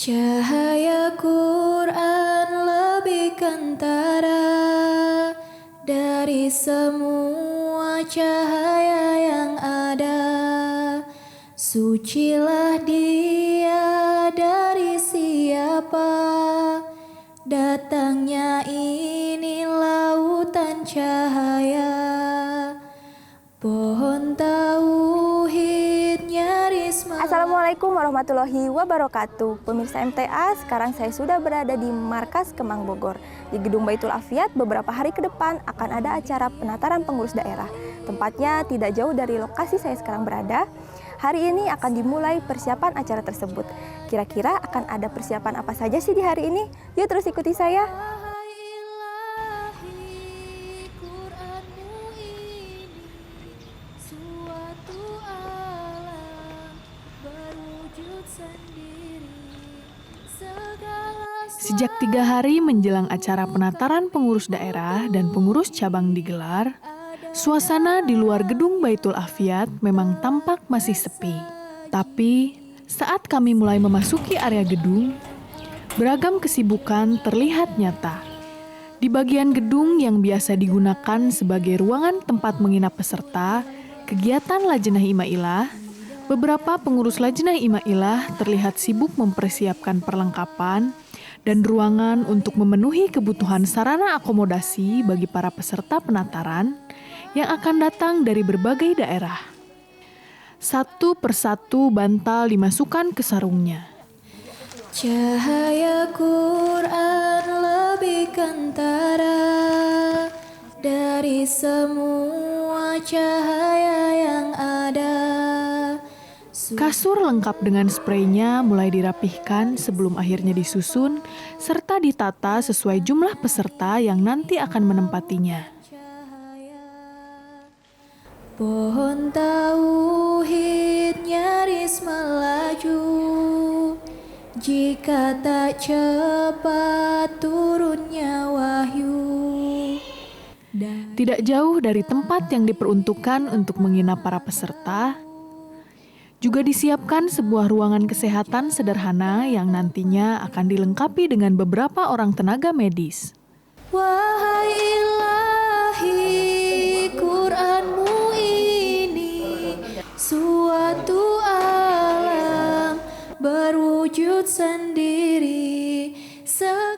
Cahaya Quran lebih kentara dari semua cahaya yang ada. Sucilah dia dari siapa datangnya ini lautan cahaya. Pohon tauhid nyaris Assalamualaikum warahmatullahi wabarakatuh. Pemirsa MTA, sekarang saya sudah berada di Markas Kemang Bogor. Di Gedung Baitul Afiat, beberapa hari ke depan akan ada acara penataran pengurus daerah. Tempatnya tidak jauh dari lokasi saya sekarang berada. Hari ini akan dimulai persiapan acara tersebut. Kira-kira akan ada persiapan apa saja sih di hari ini? Yuk terus ikuti saya. Sejak 3 hari menjelang acara penataran pengurus daerah dan pengurus cabang digelar, suasana di luar gedung Baitul Afiat memang tampak masih sepi. Tapi saat kami mulai memasuki area gedung, beragam kesibukan terlihat nyata. Di bagian gedung yang biasa digunakan sebagai ruangan tempat menginap peserta kegiatan Lajnah Imailah, beberapa pengurus Lajnah Imailah terlihat sibuk mempersiapkan perlengkapan dan ruangan untuk memenuhi kebutuhan sarana akomodasi bagi para peserta penataran yang akan datang dari berbagai daerah. Satu persatu bantal dimasukkan ke sarungnya. Cahaya Quran lebih kentara dari semua cahaya yang ada. Kasur lengkap dengan spraynya mulai dirapihkan sebelum akhirnya disusun serta ditata sesuai jumlah peserta yang nanti akan menempatinya. Pohon tauhid nyaris melaju jika tak cepat turunnya wahyu. Tidak jauh dari tempat yang diperuntukkan untuk menginap para peserta, juga disiapkan sebuah ruangan kesehatan sederhana yang nantinya akan dilengkapi dengan beberapa orang tenaga medis. Wahai ilahi, Qur'anmu ini suatu alam berwujud sendiri.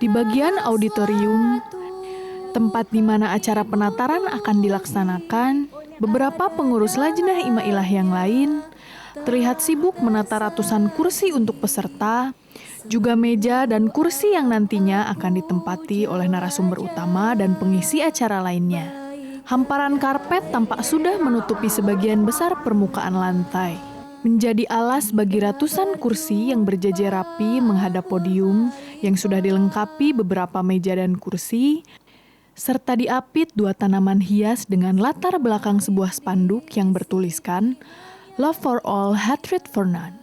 Di bagian auditorium, tempat di mana acara penataran akan dilaksanakan, beberapa pengurus Lajnah Imailah yang lain terlihat sibuk menata ratusan kursi untuk peserta, juga meja dan kursi yang nantinya akan ditempati oleh narasumber utama dan pengisi acara lainnya. Hamparan karpet tampak sudah menutupi sebagian besar permukaan lantai, menjadi alas bagi ratusan kursi yang berjejer rapi menghadap podium yang sudah dilengkapi beberapa meja dan kursi, serta diapit 2 tanaman hias dengan latar belakang sebuah spanduk yang bertuliskan Love for all, hatred for none.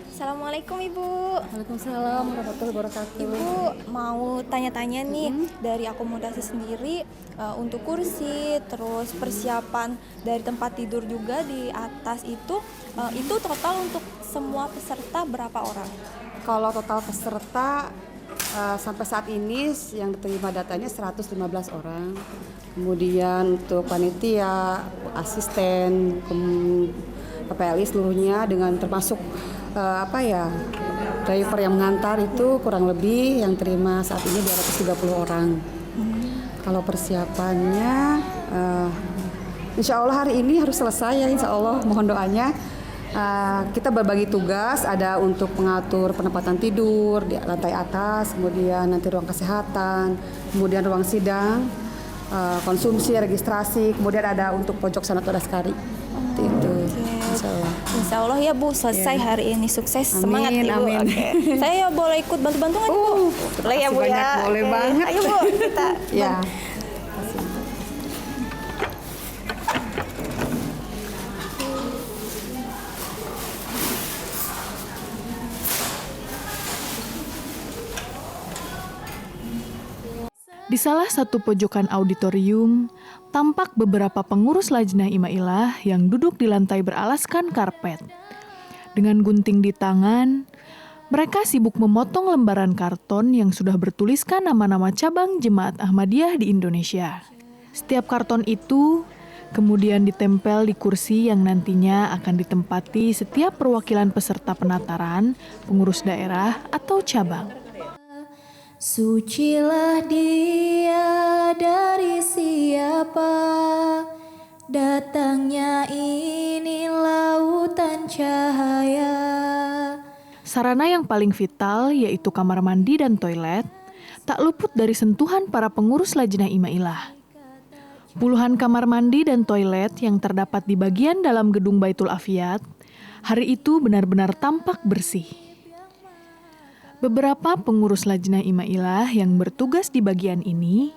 Assalamualaikum Ibu. Waalaikumsalam warahmatullahi wabarakatuh. Ibu mau tanya-tanya nih, dari akomodasi sendiri untuk kursi, terus persiapan dari tempat tidur juga di atas itu total untuk semua peserta berapa orang? Kalau total peserta sampai saat ini yang diterima datanya 115 orang. Kemudian untuk panitia, asisten, PPLI seluruhnya dengan termasuk driver yang mengantar itu kurang lebih yang terima saat ini 230 orang. Kalau persiapannya insya Allah hari ini harus selesai ya, insya Allah mohon doanya. Kita berbagi tugas, ada untuk mengatur penempatan tidur di lantai atas, kemudian nanti ruang kesehatan, kemudian ruang sidang, konsumsi, registrasi, kemudian ada untuk pojok sanat wadaskari. Itu. Insya Allah ya Bu, selesai hari ini, sukses, semangat Amin, Ibu. amin. Oke. Saya boleh ikut bantu-bantu nggak Bu? Boleh ya Bu ya. Boleh Oke. banget. Ayo Bu, kita. Ya. Di salah satu pojokan auditorium, tampak beberapa pengurus Lajnah Imailah yang duduk di lantai beralaskan karpet. Dengan gunting di tangan, mereka sibuk memotong lembaran karton yang sudah bertuliskan nama-nama cabang Jemaat Ahmadiyah di Indonesia. Setiap karton itu kemudian ditempel di kursi yang nantinya akan ditempati setiap perwakilan peserta penataran, pengurus daerah, atau cabang. Sucilah dia dari siapa, datangnya ini lautan cahaya. Sarana yang paling vital yaitu kamar mandi dan toilet, tak luput dari sentuhan para pengurus Lajnah Imailah. Puluhan kamar mandi dan toilet yang terdapat di bagian dalam gedung Baitul Afiat, hari itu benar-benar tampak bersih. Beberapa pengurus Lajnah Imailah yang bertugas di bagian ini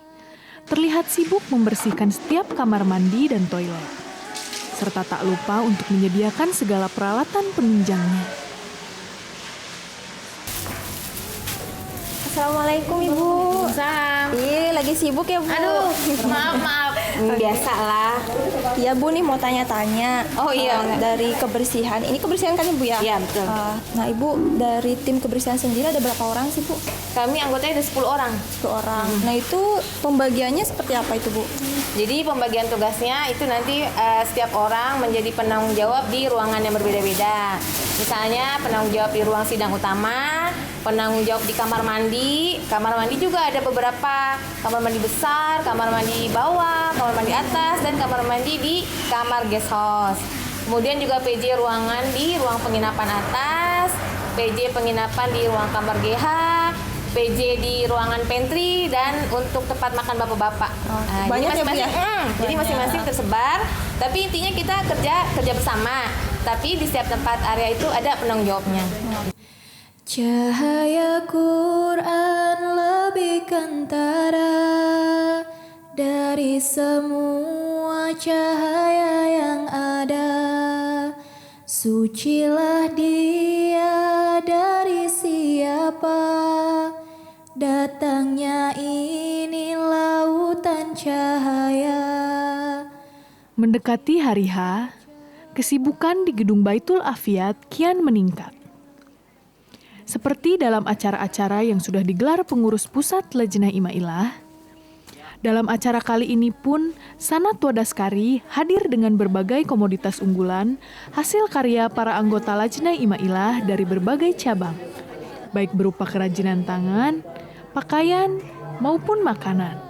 terlihat sibuk membersihkan setiap kamar mandi dan toilet, serta tak lupa untuk menyediakan segala peralatan penunjangnya. Assalamualaikum Ibu. Sam. Ih, lagi sibuk ya Bu? Aduh, maaf. Biasalah. Iya Bu nih mau tanya-tanya. Oh iya. Dari kebersihan. Ini kebersihan kan Ibu ya? Iya, betul. Nah Ibu dari tim kebersihan sendiri ada berapa orang sih Bu? Kami anggotanya ada 10 orang. 10 orang. Nah itu pembagiannya seperti apa itu Bu? Jadi pembagian tugasnya itu nanti setiap orang menjadi penanggung jawab di ruangan yang berbeda-beda. Misalnya penanggung jawab di ruang sidang utama, penanggung jawab di kamar mandi. Kamar mandi juga ada beberapa, kamar mandi besar, kamar mandi bawah, kamar mandi atas, dan kamar mandi di kamar guest house. Kemudian juga PJ ruangan di ruang penginapan atas, PJ penginapan di ruang kamar GH, PJ di ruangan pantry, dan untuk tempat makan bapak-bapak. Banyak jadi ya, Bu, ya? Jadi masing-masing tersebar, tapi intinya kita kerja bersama. Tapi di setiap tempat area itu ada penanggung jawabnya. Cahaya Quran lebih kentara dari semua cahaya yang ada. Sucilah dia dari siapa, datangnya ini lautan cahaya. Mendekati hari H, kesibukan di gedung Baitul Afiat kian meningkat. Seperti dalam acara-acara yang sudah digelar pengurus pusat Lajnah Imailah, dalam acara kali ini pun Sanat Wadaskari hadir dengan berbagai komoditas unggulan hasil karya para anggota Lajnah Imailah dari berbagai cabang, baik berupa kerajinan tangan, pakaian, maupun makanan.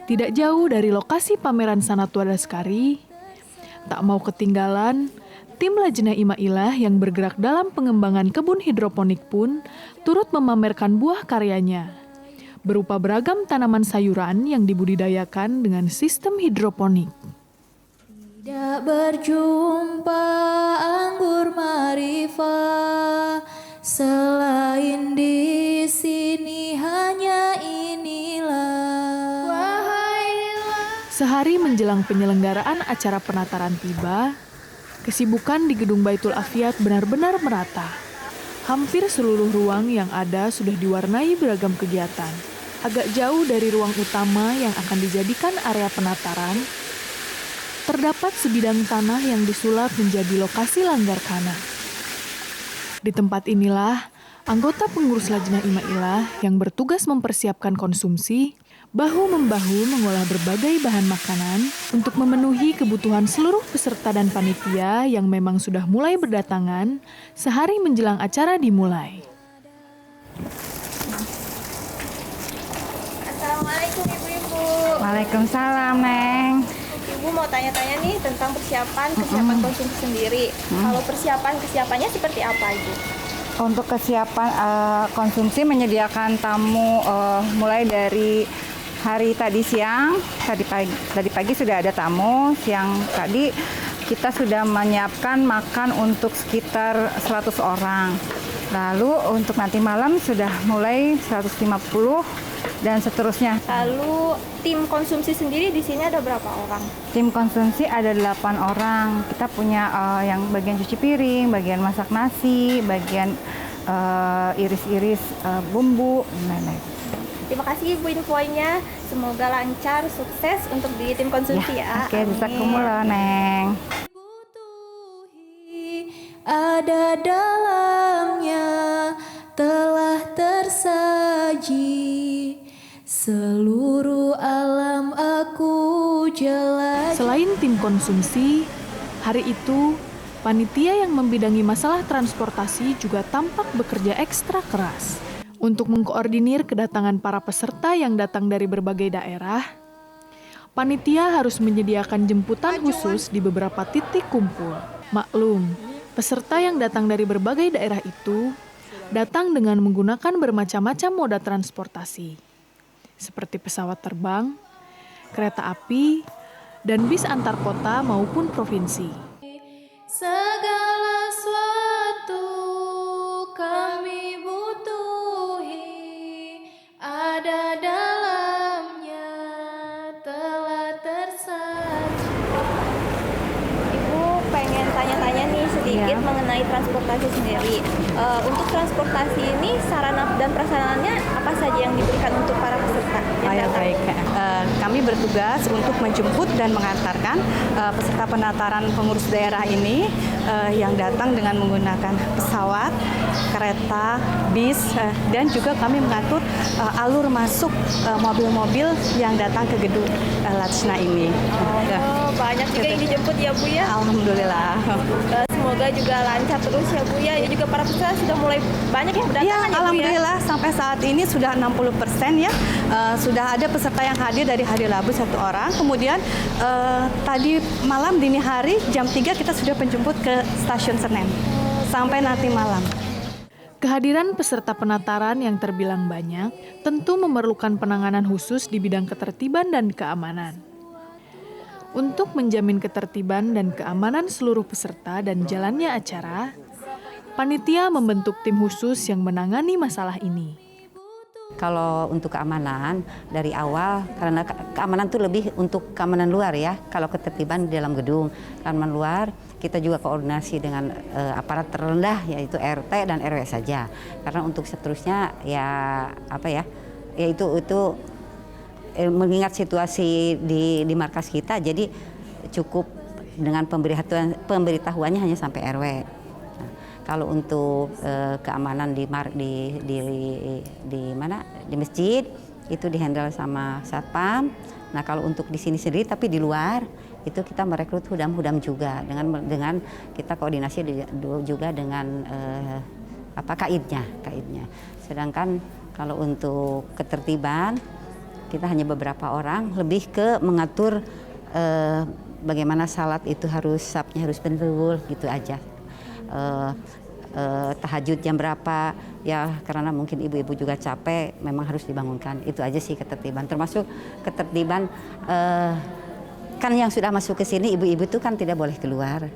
Tidak jauh dari lokasi pameran Sanat Wadaskari, tak mau ketinggalan, tim Lajnah Imailah yang bergerak dalam pengembangan kebun hidroponik pun turut memamerkan buah karyanya, berupa beragam tanaman sayuran yang dibudidayakan dengan sistem hidroponik. Tidak berjumpa anggur marifah, selain di sini hanya inilah. Sehari menjelang penyelenggaraan acara penataran tiba, kesibukan di gedung Baitul Afiat benar-benar merata. Hampir seluruh ruang yang ada sudah diwarnai beragam kegiatan. Agak jauh dari ruang utama yang akan dijadikan area penataran, terdapat sebidang tanah yang disulap menjadi lokasi langgar kana. Di tempat inilah, anggota pengurus Lajnah Imailah yang bertugas mempersiapkan konsumsi, bahu-membahu mengolah berbagai bahan makanan untuk memenuhi kebutuhan seluruh peserta dan panitia yang memang sudah mulai berdatangan sehari menjelang acara dimulai. Assalamualaikum Ibu-Ibu. Waalaikumsalam, Neng. Ibu mau tanya-tanya nih tentang kesiapan konsumsi sendiri. Kalau kesiapannya seperti apa Ibu? Untuk kesiapan konsumsi menyediakan tamu mulai dari hari tadi siang, tadi pagi sudah ada tamu, siang tadi kita sudah menyiapkan makan untuk sekitar 100 orang. Lalu untuk nanti malam sudah mulai 150 dan seterusnya. Lalu tim konsumsi sendiri di sini ada berapa orang? Tim konsumsi ada 8 orang. Kita punya yang bagian cuci piring, bagian masak nasi, bagian iris-iris bumbu, lain-lain. Terima kasih Ibu infonya. Semoga lancar, sukses untuk di tim konsumsi ya. Oke, bisa kumula, Neng. Ada dalamnya telah tersaji seluruh alam aku jelajah. Selain tim konsumsi, hari itu panitia yang membidangi masalah transportasi juga tampak bekerja ekstra keras untuk mengkoordinir kedatangan para peserta yang datang dari berbagai daerah. Panitia harus menyediakan jemputan khusus di beberapa titik kumpul. Maklum, peserta yang datang dari berbagai daerah itu datang dengan menggunakan bermacam-macam moda transportasi, seperti pesawat terbang, kereta api, dan bis antar kota maupun provinsi. Segala sesuatu kami butuhi, ada dalamnya telah tersaji. Ibu pengen tanya-tanya nih sedikit mengenai transportasi sendiri. Untuk transportasi ini sarana dan prasarananya apa saja yang diberikan untuk para peserta? Baik. Kami bertugas untuk menjemput dan mengantarkan peserta penataran pengurus daerah ini yang datang dengan menggunakan pesawat, kereta, bis, dan juga kami mengatur alur masuk mobil-mobil yang datang ke gedung Lajna ini. Banyak juga yang dijemput ya Bu ya. Alhamdulillah. Semoga juga lancar terus ya Bu ya. Juga para peserta sudah mulai banyak yang berdatangan ya Bu ya. Alhamdulillah sampai saat ini sudah 60% ya. Sudah ada peserta yang hadir dari hari Rabu 1 orang. Kemudian tadi malam dini hari jam 3 kita sudah menjemput ke stasiun Senen. Sampai nanti malam. Kehadiran peserta penataran yang terbilang banyak tentu memerlukan penanganan khusus di bidang ketertiban dan keamanan. Untuk menjamin ketertiban dan keamanan seluruh peserta dan jalannya acara, panitia membentuk tim khusus yang menangani masalah ini. Kalau untuk keamanan dari awal, karena keamanan itu lebih untuk keamanan luar ya. Kalau ketertiban di dalam gedung, keamanan luar kita juga koordinasi dengan aparat terendah yaitu RT dan RW saja. Karena untuk seterusnya ya itu mengingat situasi di markas kita, jadi cukup dengan pemberitahuannya hanya sampai RW. Kalau untuk keamanan di masjid itu dihandle sama satpam. Nah kalau untuk di sini sendiri tapi di luar itu kita merekrut hudam juga dengan kita koordinasi juga dengan kaidnya. Sedangkan kalau untuk ketertiban kita hanya beberapa orang, lebih ke mengatur bagaimana salat itu safnya harus betul gitu aja. Tahajud jam berapa ya, karena mungkin ibu-ibu juga capek, memang harus dibangunkan. Itu aja sih ketertiban, termasuk ketertiban kan yang sudah masuk ke sini ibu-ibu itu kan tidak boleh keluar.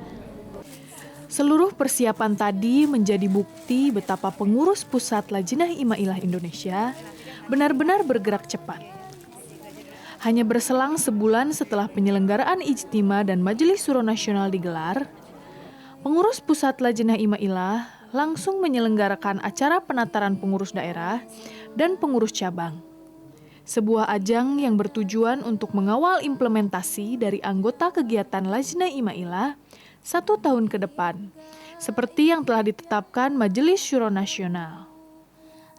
Seluruh persiapan tadi menjadi bukti betapa pengurus pusat Lajnah Imailah Indonesia benar-benar bergerak cepat. Hanya berselang sebulan setelah penyelenggaraan Ijtima dan Majelis Syuro Nasional digelar, pengurus pusat Lajnah Imailah langsung menyelenggarakan acara penataran pengurus daerah dan pengurus cabang. Sebuah ajang yang bertujuan untuk mengawal implementasi dari anggota kegiatan Lajnah Imailah 1 tahun ke depan, seperti yang telah ditetapkan Majelis Syuro Nasional.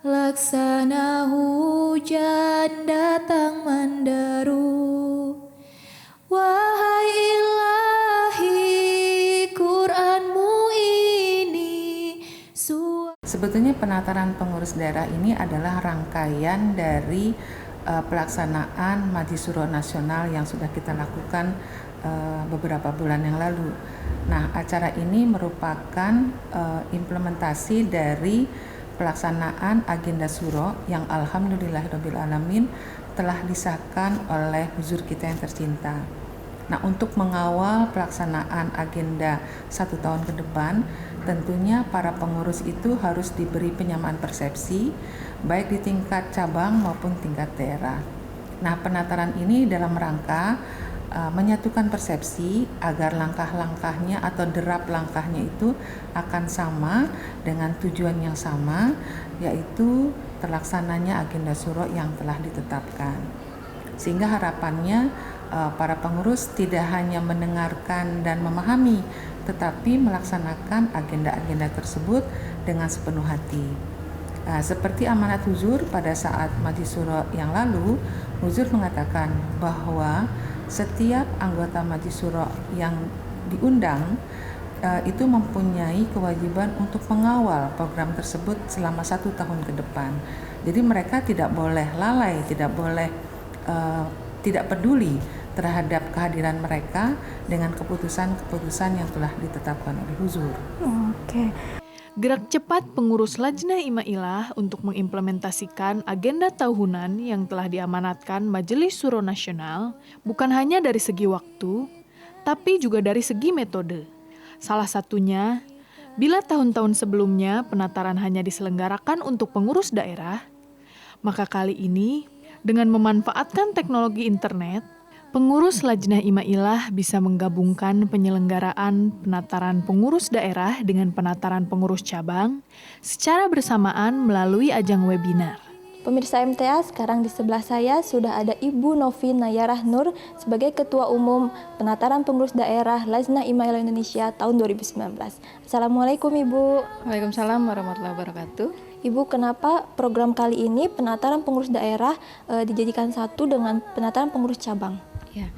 Laksana hujan datang menderu, wahai ilahi Qur'anmu ini. Sebetulnya penataran pengurus daerah ini adalah rangkaian dari pelaksanaan Majelis Syuro Nasional yang sudah kita lakukan beberapa bulan yang lalu. Nah, acara ini merupakan implementasi dari pelaksanaan agenda Syuro yang alhamdulillahirrabbilalamin telah disahkan oleh huzur kita yang tercinta. Nah, untuk mengawal pelaksanaan agenda 1 tahun ke depan, tentunya para pengurus itu harus diberi penyamaan persepsi, baik di tingkat cabang maupun tingkat daerah. Nah, penataran ini dalam rangka menyatukan persepsi agar langkah-langkahnya atau derap langkahnya itu akan sama dengan tujuan yang sama, yaitu terlaksananya agenda Syuro yang telah ditetapkan. Sehingga harapannya para pengurus tidak hanya mendengarkan dan memahami, tetapi melaksanakan agenda-agenda tersebut dengan sepenuh hati. Seperti amanat Huzur pada saat Majelis Syuro yang lalu, Huzur mengatakan bahwa setiap anggota Majelis Syuro yang diundang itu mempunyai kewajiban untuk mengawal program tersebut selama 1 tahun ke depan. Jadi mereka tidak boleh lalai, tidak boleh tidak peduli terhadap kehadiran mereka dengan keputusan-keputusan yang telah ditetapkan oleh Huzur. Oke. Gerak cepat pengurus Lajnah Imailah untuk mengimplementasikan agenda tahunan yang telah diamanatkan Majelis Syuro Nasional bukan hanya dari segi waktu, tapi juga dari segi metode. Salah satunya, bila tahun-tahun sebelumnya penataran hanya diselenggarakan untuk pengurus daerah, maka kali ini dengan memanfaatkan teknologi internet, pengurus Lajnah Imailah bisa menggabungkan penyelenggaraan penataran pengurus daerah dengan penataran pengurus cabang secara bersamaan melalui ajang webinar. Pemirsa MTA, sekarang di sebelah saya sudah ada Ibu Novi Nayarah Nur sebagai Ketua Umum Penataran Pengurus Daerah Lajnah Imailah Indonesia tahun 2019. Assalamualaikum Ibu. Waalaikumsalam warahmatullahi wabarakatuh. Ibu, kenapa program kali ini penataran pengurus daerah dijadikan satu dengan penataran pengurus cabang? Ya,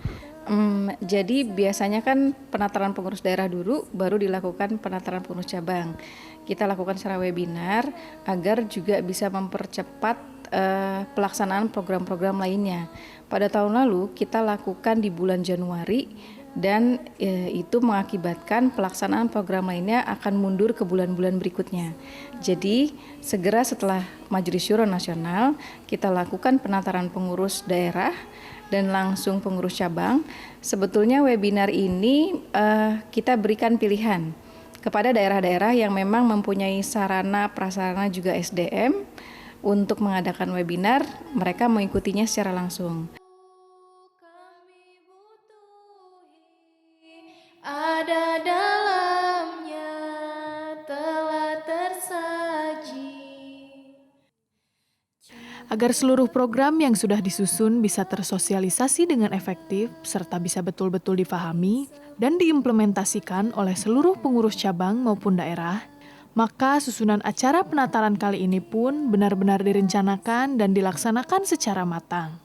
jadi biasanya kan penataran pengurus daerah dulu, baru dilakukan penataran pengurus cabang. Kita lakukan secara webinar agar juga bisa mempercepat pelaksanaan program-program lainnya. Pada tahun lalu kita lakukan di bulan Januari dan itu mengakibatkan pelaksanaan program lainnya akan mundur ke bulan-bulan berikutnya. Jadi segera setelah Majelis Syuro Nasional kita lakukan penataran pengurus daerah dan langsung pengurus cabang. Sebetulnya webinar ini kita berikan pilihan kepada daerah-daerah yang memang mempunyai sarana, prasarana juga SDM untuk mengadakan webinar, mereka mengikutinya secara langsung. Ada dalamnya telah tersaji. Agar seluruh program yang sudah disusun bisa tersosialisasi dengan efektif serta bisa betul-betul difahami dan diimplementasikan oleh seluruh pengurus cabang maupun daerah, maka susunan acara penataran kali ini pun benar-benar direncanakan dan dilaksanakan secara matang.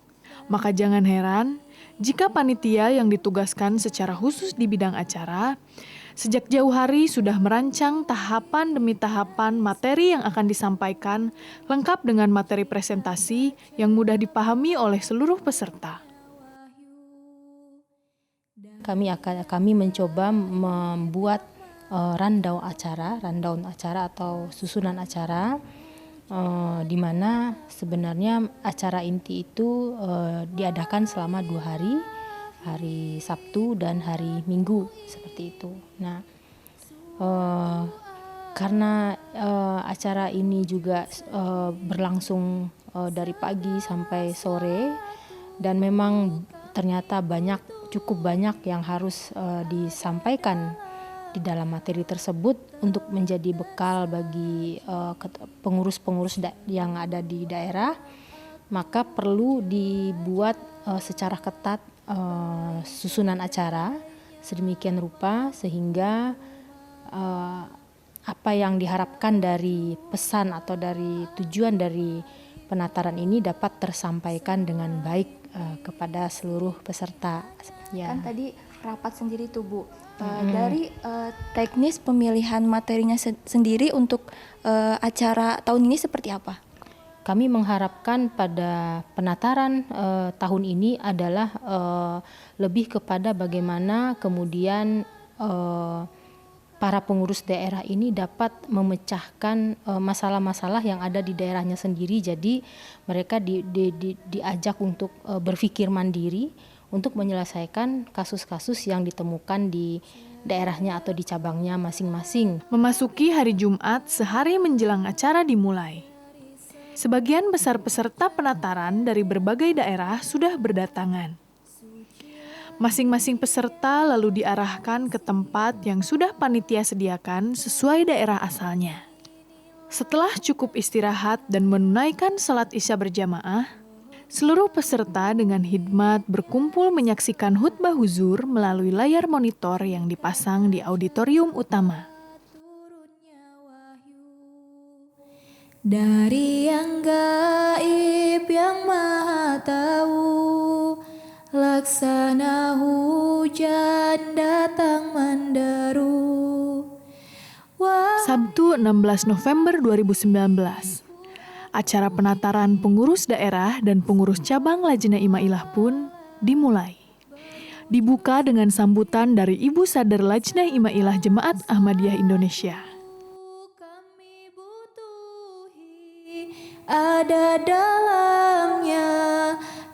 Maka jangan heran jika panitia yang ditugaskan secara khusus di bidang acara sejak jauh hari sudah merancang tahapan demi tahapan materi yang akan disampaikan, lengkap dengan materi presentasi yang mudah dipahami oleh seluruh peserta. Kami mencoba membuat rundown acara atau susunan acara, di mana sebenarnya acara inti itu diadakan selama 2 hari. Hari Sabtu dan hari Minggu seperti itu. Nah, karena acara ini juga berlangsung dari pagi sampai sore dan memang ternyata cukup banyak yang harus disampaikan di dalam materi tersebut untuk menjadi bekal bagi pengurus-pengurus yang ada di daerah, maka perlu dibuat secara ketat susunan acara sedemikian rupa sehingga apa yang diharapkan dari pesan atau dari tujuan dari penataran ini dapat tersampaikan dengan baik kepada seluruh peserta. Ya. Kan tadi rapat sendiri tuh Bu, dari teknis pemilihan materinya sendiri untuk acara tahun ini seperti apa? Kami mengharapkan pada penataran tahun ini adalah lebih kepada bagaimana kemudian para pengurus daerah ini dapat memecahkan masalah-masalah yang ada di daerahnya sendiri. Jadi mereka diajak untuk berpikir mandiri untuk menyelesaikan kasus-kasus yang ditemukan di daerahnya atau di cabangnya masing-masing. Memasuki hari Jumat sehari menjelang acara dimulai. Sebagian besar peserta penataran dari berbagai daerah sudah berdatangan. Masing-masing peserta lalu diarahkan ke tempat yang sudah panitia sediakan sesuai daerah asalnya. Setelah cukup istirahat dan menunaikan salat Isya berjamaah, seluruh peserta dengan hikmat berkumpul menyaksikan khutbah huzur melalui layar monitor yang dipasang di auditorium utama. Dari yang gaib yang maha tahu, laksana hujan datang menderu. Sabtu 16 November 2019, acara penataran pengurus daerah dan pengurus cabang Lajnah Imailah pun dimulai. Dibuka dengan sambutan dari Ibu Sadar Lajnah Imailah Jemaat Ahmadiyah Indonesia. Ada dalamnya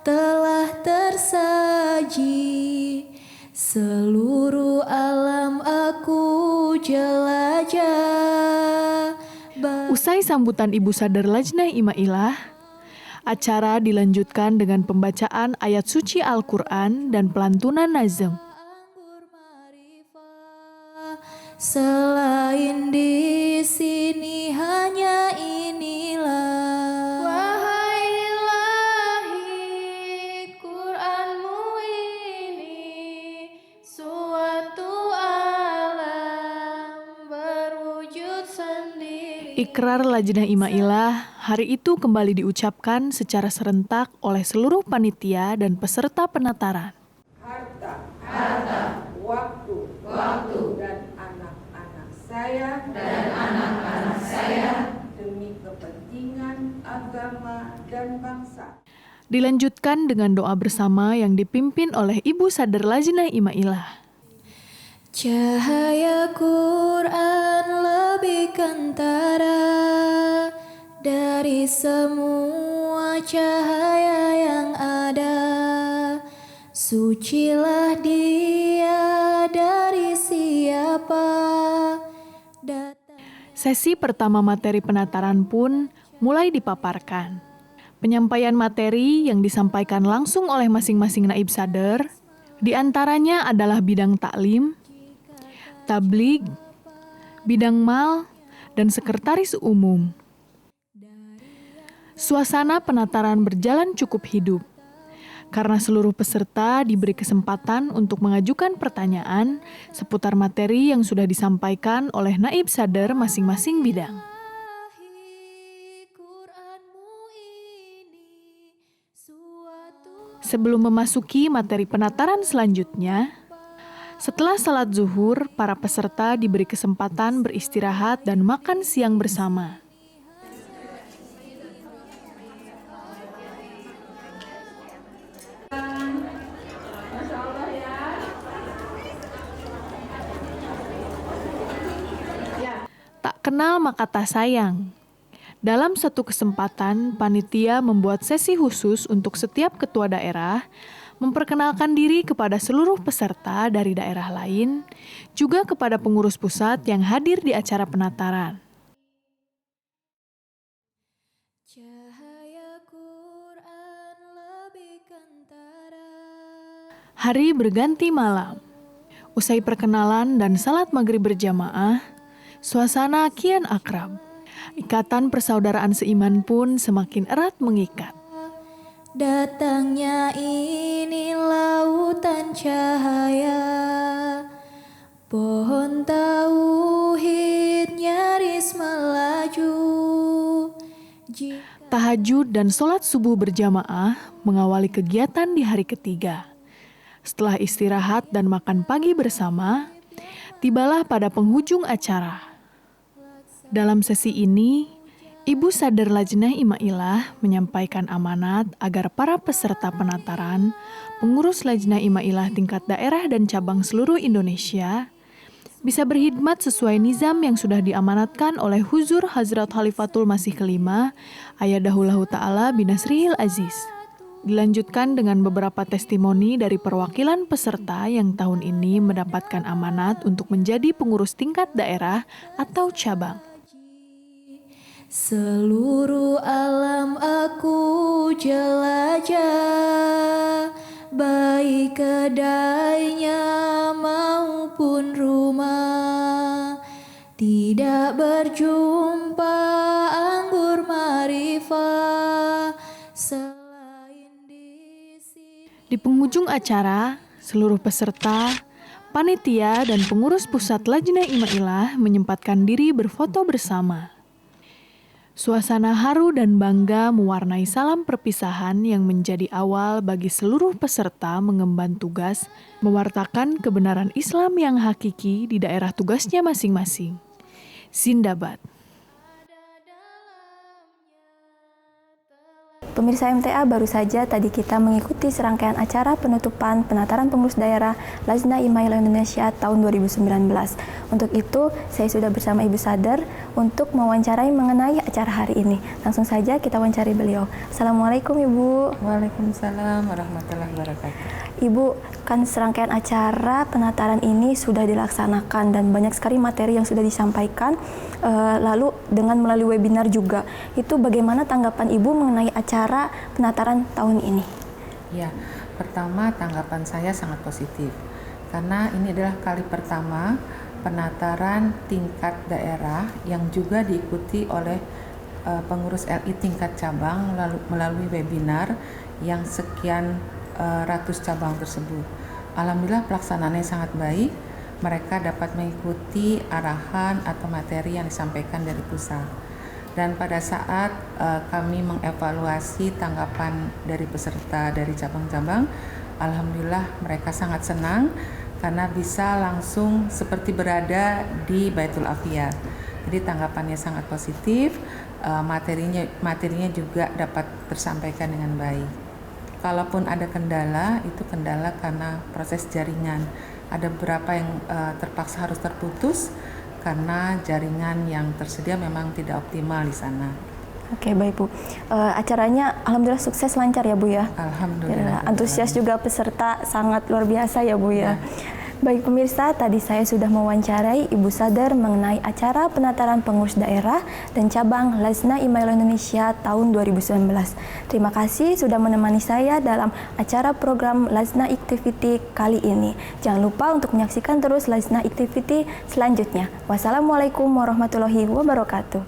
telah tersaji seluruh alam aku jelajah. Usai sambutan Ibu Sadar Lajnah Imailah, acara dilanjutkan dengan pembacaan ayat suci Al-Quran dan pelantunan nazm. Selain di sini hanya inilah, wahai ilahi, Qur'anmu ini suatu alam berwujud sendiri. Ikrar Lajnah Imailah hari itu kembali diucapkan secara serentak oleh seluruh panitia dan peserta penataran. Harta, waktu, dan anak-anak saya demi kepentingan agama dan bangsa. Dilanjutkan dengan doa bersama yang dipimpin oleh Ibu Sadar Lajnah Imailah. Cahaya Quran lebih kentara dari semua cahaya yang ada. Sucilah dia dari siapa. Sesi pertama materi penataran pun mulai dipaparkan. Penyampaian materi yang disampaikan langsung oleh masing-masing naib sadar, diantaranya adalah bidang taklim, tabligh, bidang mal, dan sekretaris umum. Suasana penataran berjalan cukup hidup, karena seluruh peserta diberi kesempatan untuk mengajukan pertanyaan seputar materi yang sudah disampaikan oleh naib sadar masing-masing bidang. Sebelum memasuki materi penataran selanjutnya, setelah salat zuhur, para peserta diberi kesempatan beristirahat dan makan siang bersama. Tak kenal maka tak sayang. Dalam satu kesempatan, panitia membuat sesi khusus untuk setiap ketua daerah, memperkenalkan diri kepada seluruh peserta dari daerah lain, juga kepada pengurus pusat yang hadir di acara penataran. Hari berganti malam. Usai perkenalan dan salat maghrib berjamaah, suasana kian akrab. Ikatan persaudaraan seiman pun semakin erat mengikat. Datangnya ini lautan cahaya, pohon tauhid nyaris melaju. Tahajud dan sholat subuh berjamaah mengawali kegiatan di hari ketiga. Setelah istirahat dan makan pagi bersama, tibalah pada penghujung acara. Dalam sesi ini, Ibu Sadar Lajnah Imailah menyampaikan amanat agar para peserta penataran, pengurus Lajnah Imailah tingkat daerah dan cabang seluruh Indonesia, bisa berkhidmat sesuai nizam yang sudah diamanatkan oleh Huzur Hazrat Khalifatul Masih Kelima, Ayyadahullahu Ta'ala binasrihil aziz. Dilanjutkan dengan beberapa testimoni dari perwakilan peserta yang tahun ini mendapatkan amanat untuk menjadi pengurus tingkat daerah atau cabang. Seluruh alam aku jelajah, baik kedainya maupun rumah, tidak berjumpa anggur marifah selain Di penghujung acara, seluruh peserta, panitia, dan pengurus pusat Lajnah Imailah menyempatkan diri berfoto bersama. Suasana haru dan bangga mewarnai salam perpisahan yang menjadi awal bagi seluruh peserta mengemban tugas mewartakan kebenaran Islam yang hakiki di daerah tugasnya masing-masing. Zindabad. Pemirsa MTA, baru saja tadi kita mengikuti serangkaian acara penutupan penataran pengurus daerah Lajnah Imailah Indonesia tahun 2019. Untuk itu, saya sudah bersama Ibu Sadar untuk mewawancarai mengenai acara hari ini. Langsung saja kita wawancari beliau. Assalamualaikum Ibu. Waalaikumsalam warahmatullahi wabarakatuh. Ibu, kan serangkaian acara penataran ini sudah dilaksanakan dan banyak sekali materi yang sudah disampaikan, lalu dengan melalui webinar juga. Itu bagaimana tanggapan Ibu mengenai acara penataran tahun ini? Ya, pertama tanggapan saya sangat positif karena ini adalah kali pertama penataran tingkat daerah yang juga diikuti oleh pengurus LI tingkat cabang melalui webinar yang sekian ratus cabang tersebut. Alhamdulillah pelaksanaannya sangat baik. Mereka dapat mengikuti arahan atau materi yang disampaikan dari pusat. Dan pada saat kami mengevaluasi tanggapan dari peserta dari cabang-cabang, alhamdulillah mereka sangat senang karena bisa langsung seperti berada di Baitul Afiyat. Jadi tanggapannya sangat positif, materinya juga dapat tersampaikan dengan baik. Kalaupun ada kendala, itu kendala karena proses jaringan. Ada beberapa yang terpaksa harus terputus karena jaringan yang tersedia memang tidak optimal di sana. Oke, baik Bu. Acaranya alhamdulillah sukses lancar ya Bu ya. Alhamdulillah. Antusias juga peserta sangat luar biasa ya Bu ya. Baik pemirsa, tadi saya sudah mewawancarai Ibu Sadar mengenai acara penataran pengurus daerah dan cabang Lajnah Imailah Indonesia tahun 2019. Terima kasih sudah menemani saya dalam acara program Lajnah Activity kali ini. Jangan lupa untuk menyaksikan terus Lajnah Activity selanjutnya. Wassalamualaikum warahmatullahi wabarakatuh.